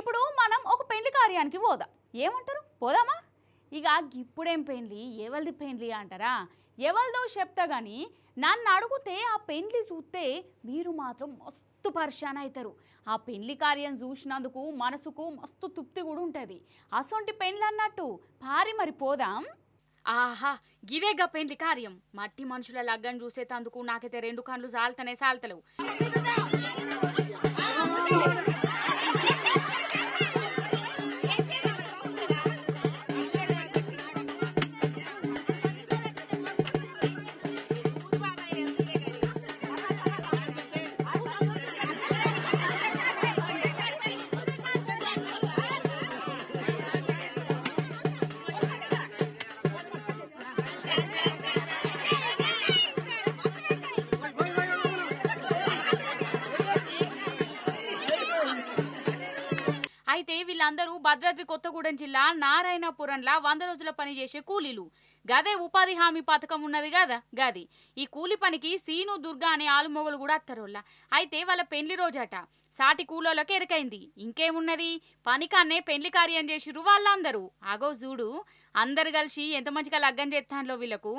ఇప్పుడు మనం ఒక పెళ్లి కార్యానికి పోదాం. ఏమంటారు? పోదామా? ఇక ఇప్పుడేం పెళ్లి, ఎవరిది పెళ్లి అంటారా? ఎవరిదో చెప్తా కానీ నన్ను అడిగితే ఆ పెళ్లి చూస్తే మీరు మాత్రం మస్తు పరిశాన్ అవుతారు. ఆ పెళ్లి కార్యం చూసినందుకు మనసుకు మస్తు తృప్తి కూడా ఉంటుంది. అసొంటి పెళ్లి అన్నట్టు పారి మరి పోదాం. ఆహా, గిదేగా పెళ్లి కార్యం. మట్టి మనుషుల లగ్గం చూసేటందుకు నాకైతే 2 కళ్ళు సాల్తలేవు. అయితే వీళ్ళందరూ భద్రాద్రి కొత్తగూడెం జిల్లా నారాయణపురంలా 100 రోజుల పని చేసే కూలీలు. గదే ఉపాధి హామీ పథకం ఉన్నది కదా గది. ఈ కూలి పనికి సీను దుర్గా అనే ఆలుమొగలు కూడా అత్తరోళ్ళ. అయితే వాళ్ళ పెళ్లి రోజట సాటి కూలోళ్ళకి ఎరకైంది. ఇంకేమున్నది, పనికాన్నే పెళ్లి కార్యం చేసిర్రు వాళ్ళందరూ. అగో చూడు, అందరు కలిసి ఎంత మంచిగా లగ్గం చేస్తాన్లో వీళ్ళకు.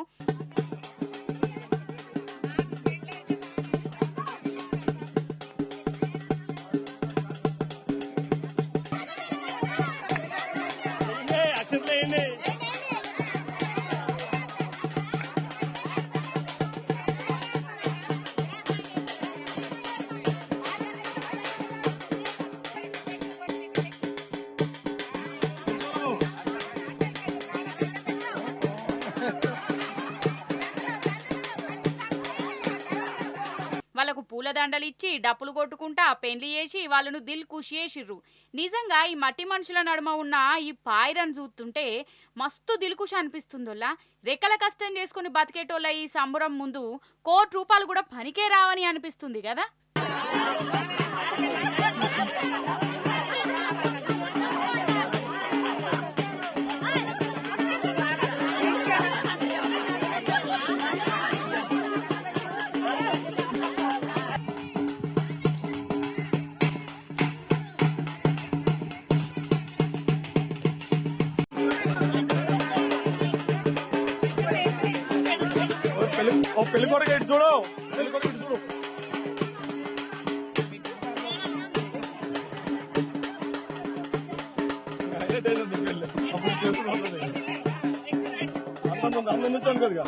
వాళ్ళకు పూలదండలు ఇచ్చి డప్పులు కొట్టుకుంటా పెళ్లి చేసి వాళ్ళను దిల్ ఖుషి చేసిర్రు. నిజంగా ఈ మట్టి మనుషుల నడుమ ఉన్న ఈ పాయిరను చూస్తుంటే మస్తు దిల్ ఖుషి అనిపిస్తుందోలా. రెక్కల కష్టం చేసుకుని బతికేటోళ్ళ ఈ సంబరం ముందు ₹1 కూడా పనికే రావని అనిపిస్తుంది కదా. పెళ్లి కొడుకు ఇటు చూడు, పెళ్లి కొడుకు ఇటు చూడు. అప్పుడు చేతులు అందం నుంచి అనుకోదుగా.